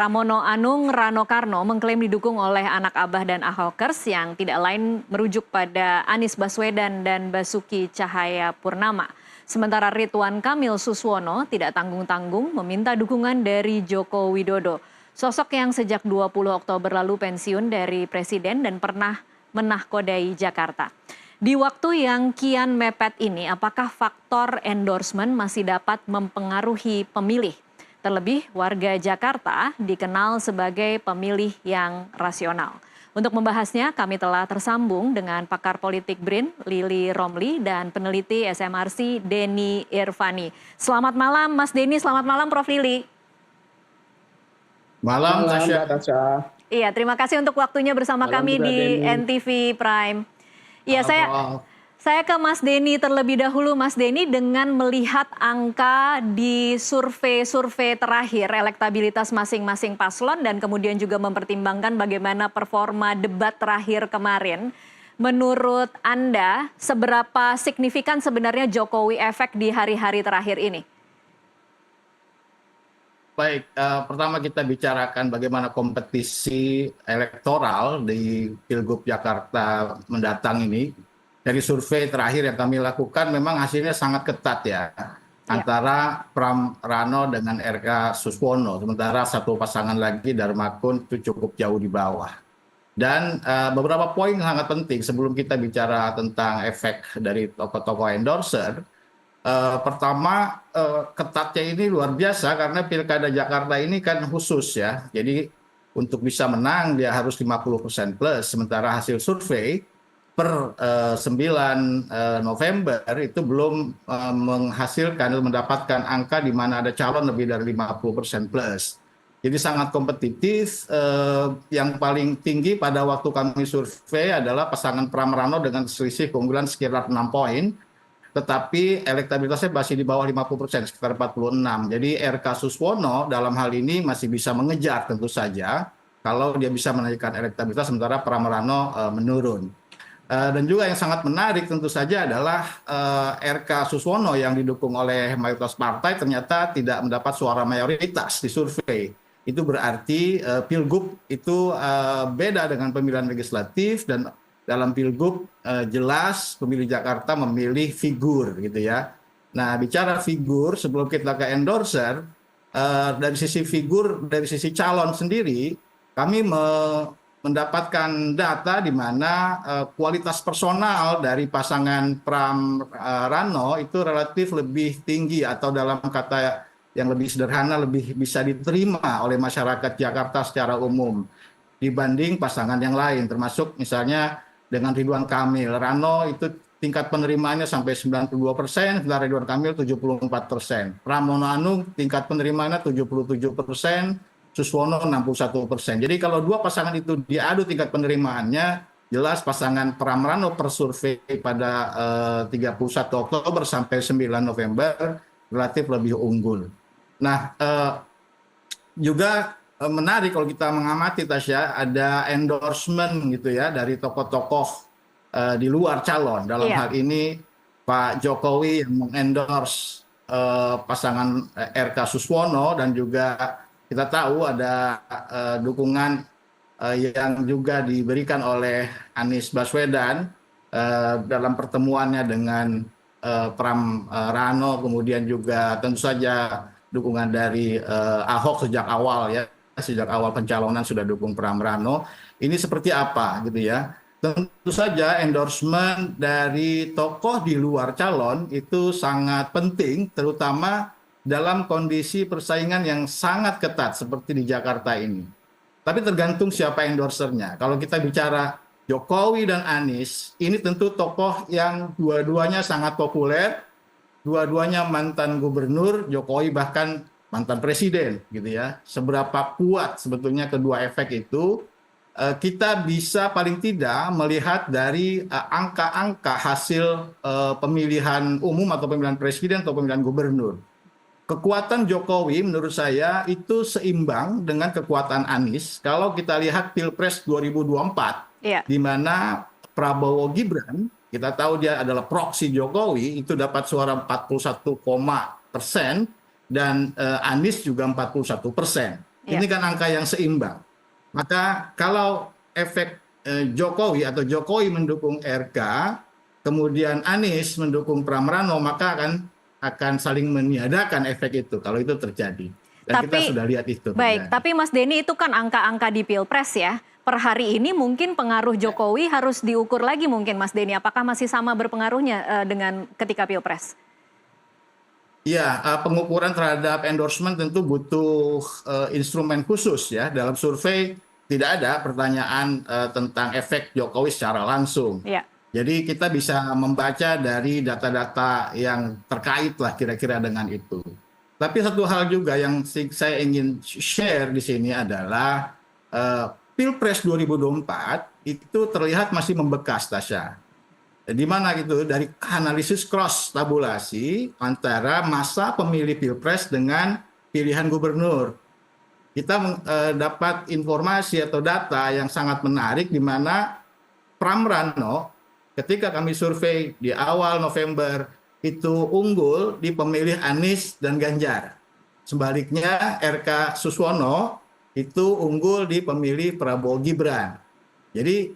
Pramono Anung Rano Karno mengklaim didukung oleh anak Abah dan Ahokers yang tidak lain merujuk pada Anies Baswedan dan Basuki Cahayapurnama. Sementara Ridwan Kamil Suswono tidak tanggung-tanggung meminta dukungan dari Joko Widodo. Sosok yang sejak 20 Oktober lalu pensiun dari Presiden dan pernah menahkodai Jakarta. Di waktu yang kian mepet ini, apakah faktor endorsement masih dapat mempengaruhi pemilih? Terlebih warga Jakarta dikenal sebagai pemilih yang rasional. Untuk membahasnya kami telah tersambung dengan pakar politik BRIN Lili Romli dan peneliti SMRC Denny Irvani. Selamat malam Mas Denny, selamat malam Prof. Lili. Malam, Tasya. Iya, terima kasih untuk waktunya bersama kami di NTV Prime. Iya, saya ke Mas Denny terlebih dahulu. Mas Denny, dengan melihat angka di survei terakhir, elektabilitas masing-masing paslon dan kemudian juga mempertimbangkan bagaimana performa debat terakhir kemarin, menurut Anda seberapa signifikan sebenarnya Jokowi efek di hari-hari terakhir ini? Baik, pertama kita bicarakan bagaimana kompetisi elektoral di Pilgub Jakarta mendatang ini. Dari survei terakhir yang kami lakukan memang hasilnya sangat ketat ya. Antara Pram Rano dengan RK Suswono. Sementara satu pasangan lagi Darmakun itu cukup jauh di bawah. Dan beberapa poin sangat penting sebelum kita bicara tentang efek dari tokoh-tokoh endorser. Pertama, ketatnya ini luar biasa karena Pilkada Jakarta ini kan khusus ya. Jadi untuk bisa menang dia harus 50% plus. Sementara hasil survei per 9 November itu belum menghasilkan atau mendapatkan angka di mana ada calon lebih dari 50% plus. Jadi sangat kompetitif. Yang paling tinggi pada waktu kami survei adalah pasangan Pram Rano dengan selisih keunggulan sekitar 6 poin. Tetapi elektabilitasnya masih di bawah 50%, sekitar 46. Jadi RK Suswono dalam hal ini masih bisa mengejar tentu saja kalau dia bisa menaikkan elektabilitas sementara Pram Rano menurun. Dan juga yang sangat menarik tentu saja adalah RK Suswono yang didukung oleh mayoritas partai ternyata tidak mendapat suara mayoritas di survei. Itu berarti Pilgub itu beda dengan pemilihan legislatif dan dalam Pilgub jelas pemilih Jakarta memilih figur gitu ya. Nah bicara figur sebelum kita ke endorser, dari sisi figur, dari sisi calon sendiri kami mendapatkan data di mana kualitas personal dari pasangan Pram Rano itu relatif lebih tinggi atau dalam kata yang lebih sederhana lebih bisa diterima oleh masyarakat Jakarta secara umum dibanding pasangan yang lain, termasuk misalnya dengan Ridwan Kamil. Rano itu tingkat penerimaannya sampai 92%, sementara Ridwan Kamil 74%. Pramono Anung tingkat penerimaannya 77%. Suswono 61%. Jadi kalau dua pasangan itu diadu tingkat penerimaannya, jelas pasangan Pram Rano per survei pada 31 Oktober sampai 9 November relatif lebih unggul. Nah, juga menarik kalau kita mengamati Tasya, ada endorsement gitu ya dari tokoh-tokoh di luar calon. Dalam hal ini Pak Jokowi yang mengendorse pasangan RK Suswono dan juga kita tahu ada dukungan yang juga diberikan oleh Anies Baswedan dalam pertemuannya dengan Pram Rano, kemudian juga tentu saja dukungan dari Ahok sejak awal ya, sejak awal pencalonan sudah dukung Pram Rano. Ini seperti apa gitu ya? Tentu saja endorsement dari tokoh di luar calon itu sangat penting, terutama dalam kondisi persaingan yang sangat ketat seperti di Jakarta ini. Tapi tergantung siapa endorsernya. Kalau kita bicara Jokowi dan Anies, ini tentu tokoh yang dua-duanya sangat populer, dua-duanya mantan gubernur, Jokowi bahkan mantan presiden gitu ya. Seberapa kuat sebetulnya kedua efek itu, kita bisa paling tidak melihat dari angka-angka hasil pemilihan umum atau pemilihan presiden atau pemilihan gubernur. Kekuatan Jokowi menurut saya itu seimbang dengan kekuatan Anies. Kalau kita lihat Pilpres 2024, di mana Prabowo Gibran, kita tahu dia adalah proksi Jokowi, itu dapat suara 41%, dan Anies juga 41%. Ini kan angka yang seimbang. Maka kalau efek Jokowi atau Jokowi mendukung RK, kemudian Anies mendukung Pramrano, maka akan saling meniadakan efek itu kalau itu terjadi. Dan kita sudah lihat itu baik, terjadi. tapi Mas Denny itu kan angka-angka di Pilpres ya. Per hari ini mungkin pengaruh Jokowi harus diukur lagi mungkin Mas Denny. Apakah masih sama berpengaruhnya dengan ketika Pilpres? Ya, pengukuran terhadap endorsement tentu butuh instrumen khusus ya. Dalam survei tidak ada pertanyaan tentang efek Jokowi secara langsung. Ya. Jadi kita bisa membaca dari data-data yang terkait lah kira-kira dengan itu. Tapi satu hal juga yang saya ingin share di sini adalah Pilpres 2024 itu terlihat masih membekas, Tasya. Di mana gitu dari analisis cross tabulasi antara masa pemilih Pilpres dengan pilihan gubernur. Kita dapat informasi atau data yang sangat menarik di mana Pramrano ketika kami survei di awal November itu unggul di pemilih Anies dan Ganjar. Sebaliknya RK Suswono itu unggul di pemilih Prabowo Gibran. Jadi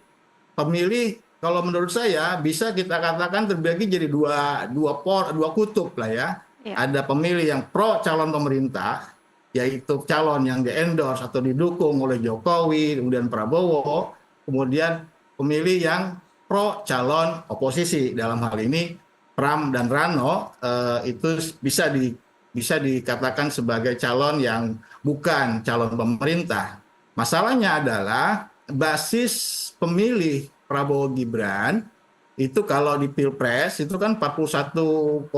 pemilih kalau menurut saya bisa kita katakan terbagi jadi dua kutub lah ya. Ada pemilih yang pro calon pemerintah, yaitu calon yang di-endorse atau didukung oleh Jokowi, kemudian Prabowo, kemudian pemilih yang pro calon oposisi. Dalam hal ini Pram dan Rano itu bisa dikatakan sebagai calon yang bukan calon pemerintah. Masalahnya adalah basis pemilih Prabowo Gibran itu kalau di Pilpres itu kan 41,7%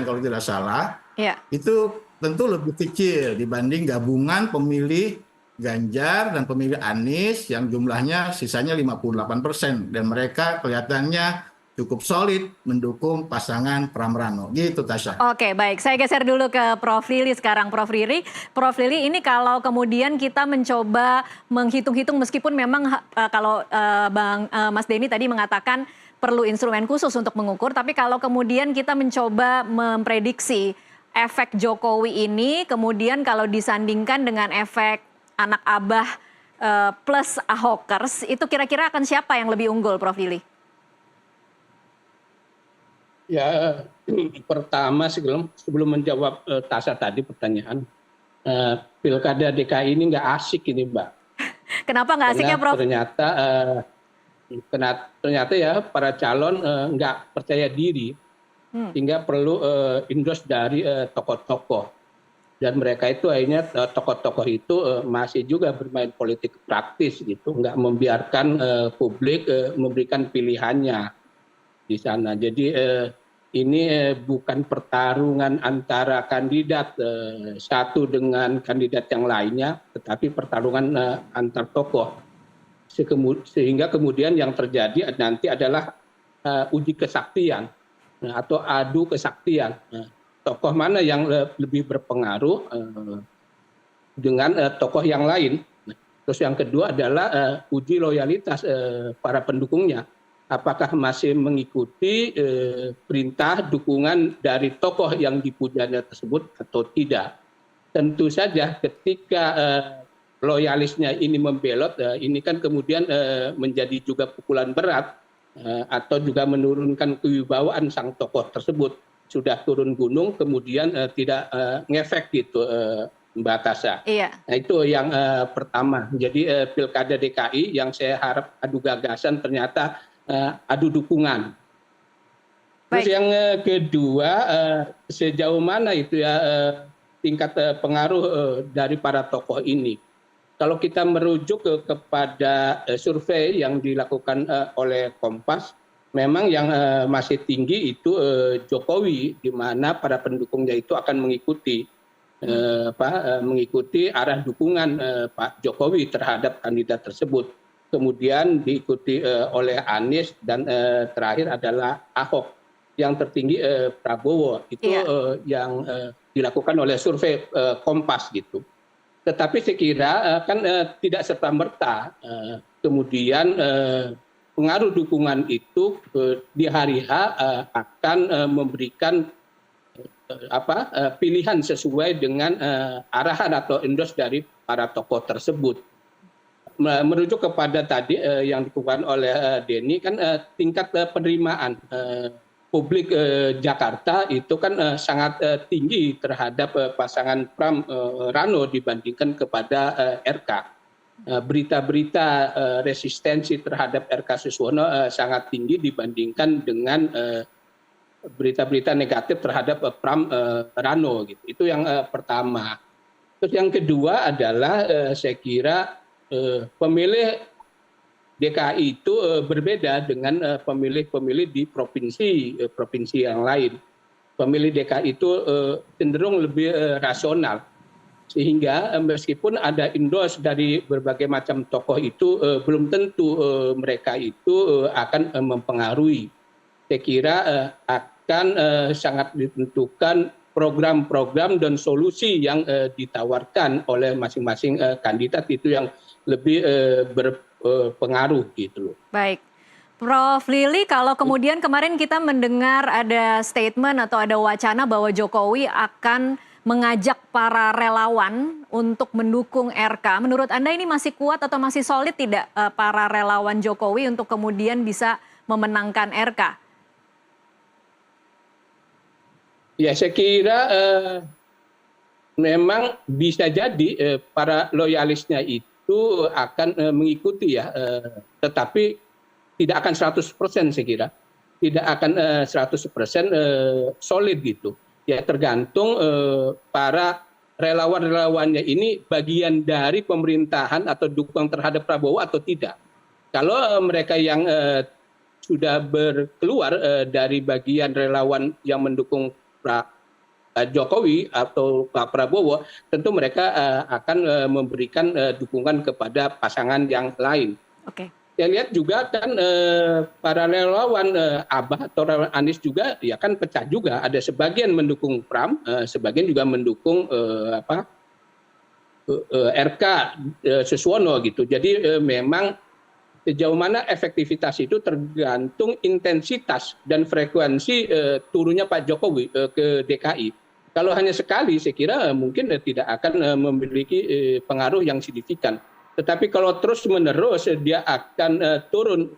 kalau tidak salah. Ya. Itu tentu lebih kecil dibanding gabungan pemilih Ganjar dan pemilih Anies yang jumlahnya sisanya 58% dan mereka kelihatannya cukup solid mendukung pasangan Pramrano. Gitu, Tasya. Oke, baik. Saya geser dulu ke Prof. Lili sekarang. Prof. Lili, ini kalau kemudian kita mencoba menghitung-hitung meskipun memang kalau Mas Denny tadi mengatakan perlu instrumen khusus untuk mengukur, tapi kalau kemudian kita mencoba memprediksi efek Jokowi ini, kemudian kalau disandingkan dengan efek anak abah plus Ahokers, itu kira-kira akan siapa yang lebih unggul, Prof. Lili? Ya, pertama sebelum menjawab Tasya tadi pertanyaan, Pilkada DKI ini nggak asik ini, Mbak. Kenapa nggak asiknya, Prof? Ternyata ya para calon nggak percaya diri, sehingga perlu endorse dari tokoh-tokoh. Dan mereka itu akhirnya tokoh-tokoh itu masih juga bermain politik praktis gitu, nggak membiarkan publik memberikan pilihannya di sana. Jadi ini bukan pertarungan antara kandidat satu dengan kandidat yang lainnya, tetapi pertarungan antar tokoh. Sehingga kemudian yang terjadi nanti adalah uji kesaktian atau adu kesaktian. Tokoh mana yang lebih berpengaruh dengan tokoh yang lain. Terus yang kedua adalah uji loyalitas para pendukungnya. Apakah masih mengikuti perintah dukungan dari tokoh yang dipujanya tersebut atau tidak. Tentu saja ketika loyalisnya ini membelot, ini kan kemudian menjadi juga pukulan berat atau juga menurunkan kewibawaan sang tokoh tersebut. Sudah turun gunung kemudian tidak ngefek gitu, Mbak Tasya. Iya. Nah itu yang pertama. Jadi Pilkada DKI yang saya harap adu gagasan ternyata adu dukungan. Terus yang kedua, sejauh mana itu ya tingkat pengaruh dari para tokoh ini. Kalau kita merujuk kepada survei yang dilakukan oleh Kompas, memang yang masih tinggi itu Jokowi, di mana para pendukungnya itu akan mengikuti arah dukungan Pak Jokowi terhadap kandidat tersebut. Kemudian diikuti oleh Anies dan terakhir adalah Ahok. Yang tertinggi Prabowo itu yang dilakukan oleh survei Kompas gitu. Tetapi saya kira kan tidak serta-merta kemudian pengaruh dukungan itu di hari H akan memberikan pilihan sesuai dengan arahan atau endorse dari para tokoh tersebut. Merujuk kepada tadi yang dikemukakan oleh Denny kan tingkat penerimaan publik Jakarta itu kan sangat tinggi terhadap pasangan Pram Rano dibandingkan kepada RK. Berita-berita resistensi terhadap RK Suswono sangat tinggi dibandingkan dengan berita-berita negatif terhadap Pram Rano gitu. Itu yang pertama. Terus yang kedua adalah saya kira pemilih DKI itu berbeda dengan pemilih-pemilih di provinsi yang lain. Pemilih DKI itu cenderung lebih rasional, sehingga meskipun ada endorse dari berbagai macam tokoh itu belum tentu mereka itu akan mempengaruhi. Saya kira akan sangat ditentukan program-program dan solusi yang ditawarkan oleh masing-masing kandidat itu yang lebih berpengaruh gitu loh. Baik. Prof. Lili, kalau kemudian kemarin kita mendengar ada statement atau ada wacana bahwa Jokowi akan mengajak para relawan untuk mendukung RK. Menurut Anda ini masih kuat atau masih solid tidak para relawan Jokowi untuk kemudian bisa memenangkan RK? Ya, saya kira memang bisa jadi para loyalisnya itu akan mengikuti ya, tetapi tidak akan 100% saya kira. Tidak akan 100% solid gitu. Ya tergantung para relawan-relawannya ini bagian dari pemerintahan atau dukungan terhadap Prabowo atau tidak. Kalau mereka yang sudah berkeluar dari bagian relawan yang mendukung Jokowi atau Pak Prabowo, tentu mereka akan memberikan dukungan kepada pasangan yang lain. Oke. Saya lihat juga kan para relawan Abah atau relawan Anies juga ya kan pecah juga. Ada sebagian mendukung Pram, sebagian juga mendukung RK Suswono gitu. Jadi memang sejauh mana efektivitas itu tergantung intensitas dan frekuensi turunnya Pak Jokowi ke DKI. Kalau hanya sekali, saya kira mungkin tidak akan memiliki pengaruh yang signifikan. Tetapi kalau terus-menerus dia akan turun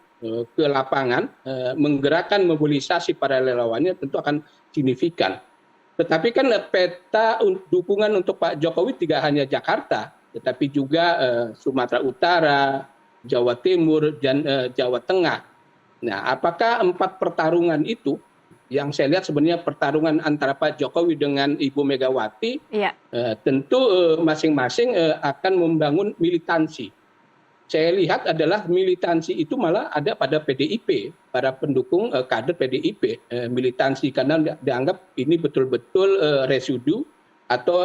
ke lapangan, menggerakkan mobilisasi para relawannya tentu akan signifikan. Tetapi kan peta dukungan untuk Pak Jokowi tidak hanya Jakarta, tetapi juga Sumatera Utara, Jawa Timur, dan Jawa Tengah. Nah, apakah 4 pertarungan itu yang saya lihat sebenarnya pertarungan antara Pak Jokowi dengan Ibu Megawati, iya. Tentu masing-masing akan membangun militansi. Saya lihat adalah militansi itu malah ada pada PDIP, para pendukung kader PDIP, militansi karena dianggap ini betul-betul residu atau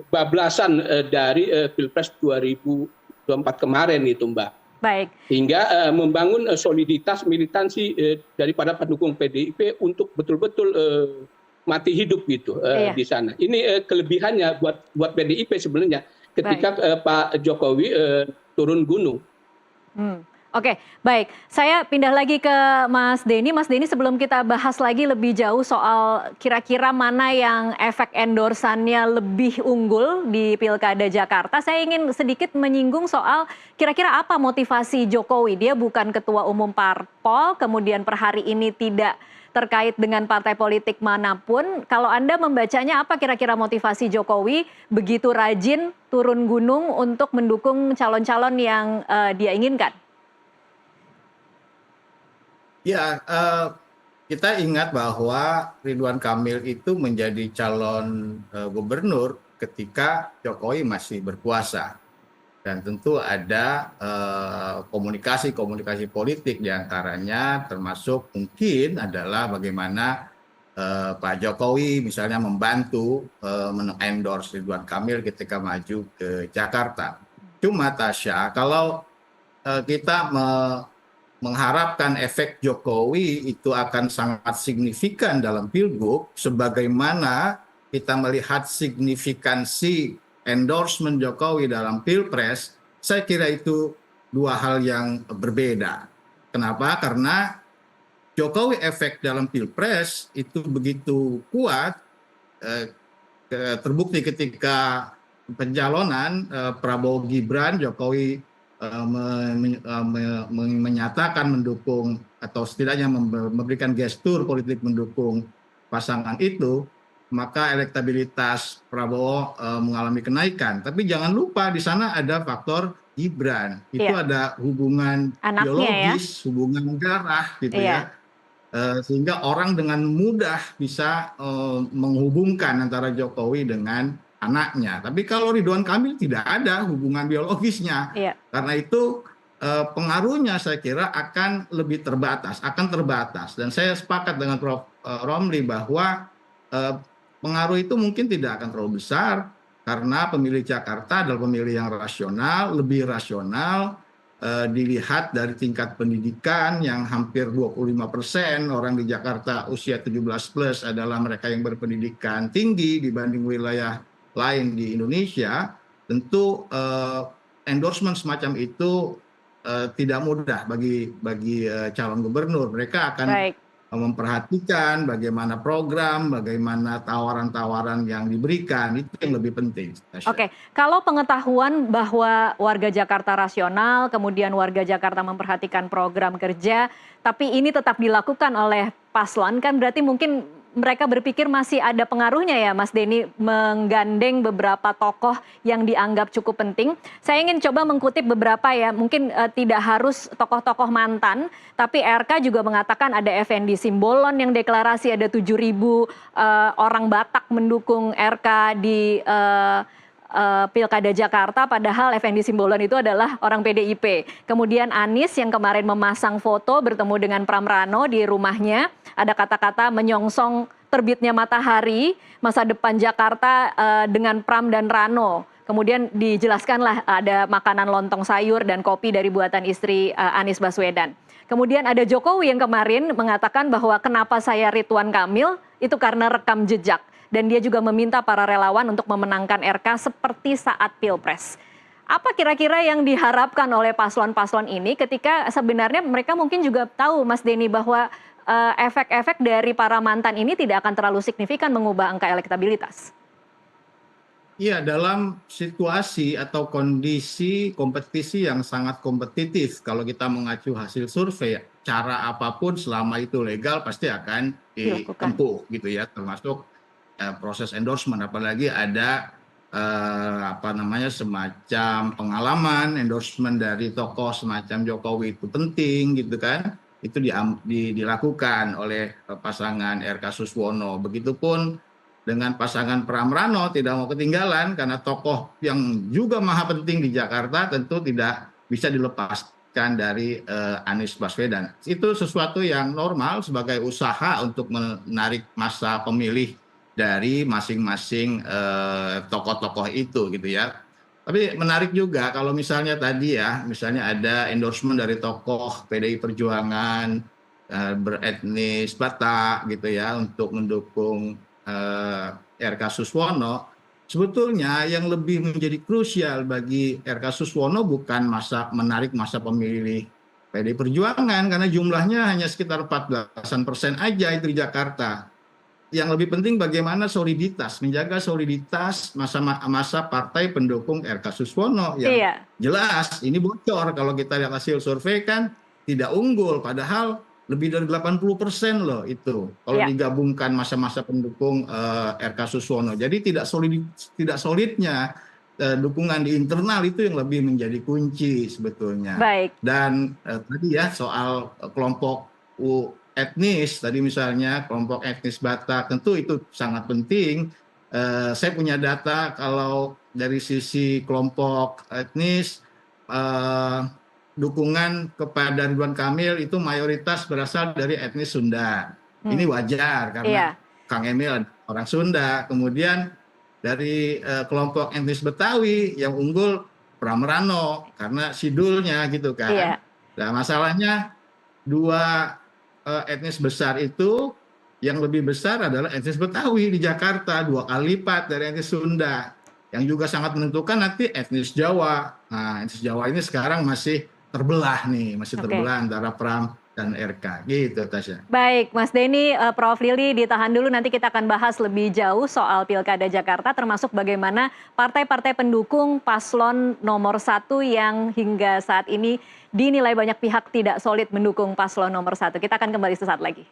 bablasan dari Pilpres 2024 kemarin itu Mbak. Baik. Hingga membangun soliditas militansi daripada pendukung PDIP untuk betul-betul mati hidup gitu di sana. Ini kelebihannya buat PDIP sebenarnya ketika Pak Jokowi turun gunung. Oke, baik. Saya pindah lagi ke Mas Denny. Mas Denny, sebelum kita bahas lagi lebih jauh soal kira-kira mana yang efek endorsannya lebih unggul di Pilkada Jakarta, saya ingin sedikit menyinggung soal kira-kira apa motivasi Jokowi. Dia bukan ketua umum parpol, kemudian per hari ini tidak terkait dengan partai politik manapun. Kalau Anda membacanya, apa kira-kira motivasi Jokowi begitu rajin turun gunung untuk mendukung calon-calon yang dia inginkan? Ya, kita ingat bahwa Ridwan Kamil itu menjadi calon gubernur ketika Jokowi masih berkuasa. Dan tentu ada komunikasi politik diantaranya termasuk mungkin adalah bagaimana Pak Jokowi misalnya membantu mengendorse Ridwan Kamil ketika maju ke Jakarta. Cuma Tasya, kalau kita mengharapkan efek Jokowi itu akan sangat signifikan dalam Pilgub, sebagaimana kita melihat signifikansi endorsement Jokowi dalam Pilpres, saya kira itu dua hal yang berbeda. Kenapa? Karena Jokowi efek dalam Pilpres itu begitu kuat eh, terbukti ketika pencalonan Prabowo Gibran, Jokowi menyatakan mendukung atau setidaknya memberikan gestur politik mendukung pasangan itu, maka elektabilitas Prabowo mengalami kenaikan. Tapi jangan lupa di sana ada faktor Gibran. Itu ada hubungan biologis, hubungan darah gitu ya. Sehingga orang dengan mudah bisa menghubungkan antara Jokowi dengan anaknya. Tapi kalau Ridwan Kamil tidak ada hubungan biologisnya. Karena itu pengaruhnya saya kira akan lebih terbatas, Dan saya sepakat dengan Prof. Romli bahwa pengaruh itu mungkin tidak akan terlalu besar karena pemilih Jakarta adalah pemilih yang rasional, lebih rasional. Dilihat dari tingkat pendidikan yang hampir 25% orang di Jakarta usia 17 plus adalah mereka yang berpendidikan tinggi dibanding wilayah lain di Indonesia. Tentu endorsement semacam itu tidak mudah bagi calon gubernur. Mereka akan memperhatikan bagaimana program, bagaimana tawaran-tawaran yang diberikan, itu yang lebih penting. Oke, kalau pengetahuan bahwa warga Jakarta rasional, kemudian warga Jakarta memperhatikan program kerja, tapi ini tetap dilakukan oleh paslon, kan berarti mungkin mereka berpikir masih ada pengaruhnya ya Mas Denny menggandeng beberapa tokoh yang dianggap cukup penting. Saya ingin coba mengkutip beberapa ya, mungkin tidak harus tokoh-tokoh mantan, tapi RK juga mengatakan ada Effendi Simbolon yang deklarasi ada 7.000 orang Batak mendukung RK di Pilkada Jakarta, padahal Effendi Simbolon itu adalah orang PDIP. Kemudian Anies yang kemarin memasang foto bertemu dengan Pram Rano di rumahnya, ada kata-kata menyongsong terbitnya matahari, masa depan Jakarta dengan Pram dan Rano. Kemudian dijelaskanlah ada makanan lontong sayur dan kopi dari buatan istri Anies Baswedan. Kemudian ada Jokowi yang kemarin mengatakan bahwa kenapa saya Ridwan Kamil, itu karena rekam jejak. Dan dia juga meminta para relawan untuk memenangkan RK seperti saat Pilpres. Apa kira-kira yang diharapkan oleh paslon-paslon ini ketika sebenarnya mereka mungkin juga tahu Mas Denny bahwa efek-efek dari para mantan ini tidak akan terlalu signifikan mengubah angka elektabilitas? Iya, dalam situasi atau kondisi kompetisi yang sangat kompetitif, kalau kita mengacu hasil survei, cara apapun selama itu legal pasti akan ditempuh gitu ya, termasuk proses endorsement, apalagi ada semacam pengalaman endorsement dari tokoh semacam Jokowi itu penting gitu kan, itu dilakukan oleh pasangan RK Suswono. Begitupun dengan pasangan Pram Rano tidak mau ketinggalan karena tokoh yang juga maha penting di Jakarta tentu tidak bisa dilepaskan dari Anies Baswedan. Itu sesuatu yang normal sebagai usaha untuk menarik massa pemilih dari masing-masing tokoh-tokoh itu gitu ya. Tapi menarik juga kalau misalnya tadi ya, misalnya ada endorsement dari tokoh PDI Perjuangan beretnis Batak gitu ya untuk mendukung RK Suswono. Sebetulnya yang lebih menjadi krusial bagi RK Suswono bukan menarik massa pemilih PDI Perjuangan karena jumlahnya hanya sekitar 14% aja itu di Jakarta. Yang lebih penting bagaimana soliditas, menjaga soliditas masa partai pendukung RK Suswono yang jelas ini bocor kalau kita lihat hasil survei kan tidak unggul, padahal lebih dari 80% loh itu kalau digabungkan masa-masa pendukung RK Suswono. Jadi tidak solidnya dukungan di internal itu yang lebih menjadi kunci sebetulnya. Dan tadi ya soal kelompok etnis, tadi misalnya kelompok etnis Batak, tentu itu sangat penting. Saya punya data kalau dari sisi kelompok etnis, dukungan kepada Ridwan Kamil itu mayoritas berasal dari etnis Sunda. Ini wajar karena Kang Emil orang Sunda. Kemudian dari kelompok etnis Betawi yang unggul Pram Rano karena sidulnya gitu kan. Nah masalahnya dua etnis besar itu yang lebih besar adalah etnis Betawi di Jakarta 2 kali lipat dari etnis Sunda. Yang juga sangat menentukan nanti etnis Jawa. Nah, etnis Jawa ini sekarang masih terbelah nih, masih terbelah antara Pram dan RK. Gitu, Tasya. Baik, Mas Denny, Prof. Lili ditahan dulu, nanti kita akan bahas lebih jauh soal Pilkada Jakarta, termasuk bagaimana partai-partai pendukung paslon nomor 1 yang hingga saat ini dinilai banyak pihak tidak solid mendukung paslon nomor 1. Kita akan kembali sesaat lagi.